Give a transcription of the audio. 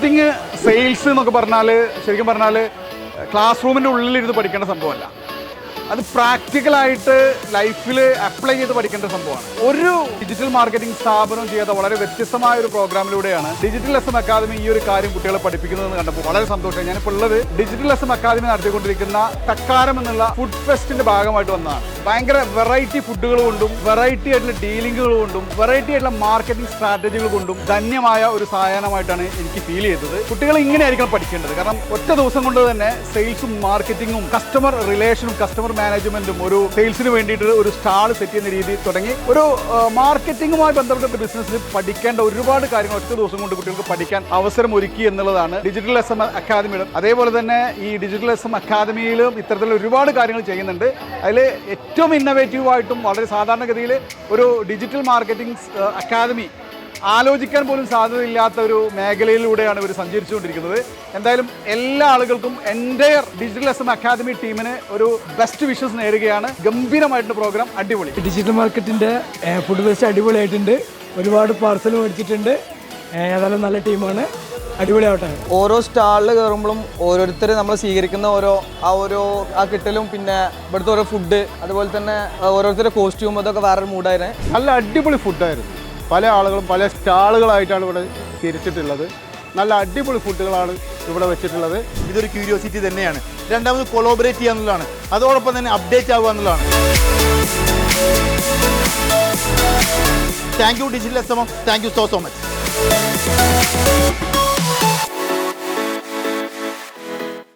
Marketing sales എന്നൊക്കെ പറഞ്ഞാൽ ശരിക്കും പറഞ്ഞാൽ ക്ലാസ് റൂമിൻ്റെ ഉള്ളിലിരുന്ന് പഠിക്കേണ്ട സംഭവമല്ല. അത് പ്രാക്ടിക്കലായിട്ട് ലൈഫിൽ അപ്ലൈ ചെയ്ത് പഠിക്കേണ്ട സംഭവമാണ്. ഒരു ഡിജിറ്റൽ മാർക്കറ്റിംഗ് സ്ഥാപനം ചെയ്യാത്ത വളരെ വ്യത്യസ്തമായ ഒരു പ്രോഗ്രാമിലൂടെയാണ് ഡിജിറ്റൽ എസ് എം അക്കാദമി ഈ ഒരു കാര്യം കുട്ടികളെ പഠിപ്പിക്കുന്നതെന്ന് കണ്ടപ്പോൾ വളരെ സന്തോഷമായി. ഞാനിപ്പോൾ ഉള്ളത് ഡിജിറ്റൽ എസ് എം അക്കാദമി നടത്തിക്കൊണ്ടിരിക്കുന്ന തക്കാരം എന്നുള്ള ഫുഡ് ഫെസ്റ്റിന്റെ ഭാഗമായിട്ട് വന്നതാണ്. ഭയങ്കര വെറൈറ്റി ഫുഡുകൾ കൊണ്ടും വെറൈറ്റി ആയിട്ടുള്ള ഡീലിങ്ങുകൾ കൊണ്ടും വെറൈറ്റി ആയിട്ടുള്ള മാർക്കറ്റിംഗ് സ്ട്രാറ്റജികൾ കൊണ്ടും ധന്യമായ ഒരു സായാഹ്നമായിട്ടാണ് എനിക്ക് ഫീൽ ചെയ്തത്. കുട്ടികൾ ഇങ്ങനെയായിരിക്കണം പഠിക്കേണ്ടത്. കാരണം ഒറ്റ ദിവസം കൊണ്ട് തന്നെ സെയിൽസും മാർക്കറ്റിംഗും കസ്റ്റമർ റിലേഷനും കസ്റ്റമർ മാനേജ്മെന്റും ഒരു സെയിൽസിന് വേണ്ടിയിട്ട് ഒരു സ്റ്റാൾ സെറ്റ് ചെയ്യുന്ന രീതിയിൽ തുടങ്ങി ഒരു മാർക്കറ്റിംഗുമായി ബന്ധപ്പെട്ട ബിസിനസ്സിൽ പഠിക്കേണ്ട ഒരുപാട് കാര്യങ്ങൾ ഒറ്റ ദിവസം കൊണ്ട് കുട്ടികൾക്ക് പഠിക്കാൻ അവസരം ഒരുക്കി എന്നുള്ളതാണ് ഡിജിറ്റൽ എസ് എം അക്കാദമിയുടെ. അതേപോലെ തന്നെ ഈ ഡിജിറ്റൽ എസ് എം അക്കാദമിയിലും ഇത്തരത്തിലുള്ള ഒരുപാട് കാര്യങ്ങൾ ചെയ്യുന്നുണ്ട്. അതിൽ ഏറ്റവും ഇന്നോവേറ്റീവായിട്ടും വളരെ സാധാരണഗതിയിൽ ഒരു ഡിജിറ്റൽ മാർക്കറ്റിംഗ് അക്കാദമി ആലോചിക്കാൻ പോലും സാധ്യതയില്ലാത്ത ഒരു മേഖലയിലൂടെയാണ് ഇവർ സഞ്ചരിച്ചുകൊണ്ടിരിക്കുന്നത്. എന്തായാലും എല്ലാ ആളുകൾക്കും entire digital S M academy ടീമിന് ഒരു ബെസ്റ്റ് വിഷസ് നേരുകയാണ്. ഗംഭീരമായിട്ടുള്ള പ്രോഗ്രാം, അടിപൊളി. ഡിജിറ്റൽ മാർക്കറ്റിൻ്റെ ഫുഡ് ഫെസ്റ്റ് അടിപൊളിയായിട്ടുണ്ട്. ഒരുപാട് പാർസൽ മേടിച്ചിട്ടുണ്ട്. ഏതായാലും നല്ല ടീമാണ്, അടിപൊളിയാവട്ടെ. ഓരോ സ്റ്റാളിൽ കയറുമ്പോഴും ഓരോരുത്തർ നമ്മൾ സ്വീകരിക്കുന്ന ആ കിട്ടലും പിന്നെ ഇവിടുത്തെ ഓരോ ഫുഡ് അതുപോലെ തന്നെ ഓരോരുത്തരുടെ കോസ്റ്റ്യൂം അതൊക്കെ വേറൊരു മൂഡായിരുന്നു. നല്ല അടിപൊളി ഫുഡായിരുന്നു. പല ആളുകളും പല സ്റ്റാളുകളായിട്ടാണ് ഇവിടെ തിരിച്ചിട്ടുള്ളത്. നല്ല അടിപൊളി ഫുഡുകളാണ് ഇവിടെ വെച്ചിട്ടുള്ളത്. ഇതൊരു ക്യൂരിയോസിറ്റി തന്നെയാണ്. രണ്ടാമത് കൊളാബറേറ്റ് ചെയ്യുക എന്നുള്ളതാണ്. അതോടൊപ്പം തന്നെ അപ്ഡേറ്റ് ആവുക എന്നുള്ളതാണ്. Thank you digital S M. Thank you so much.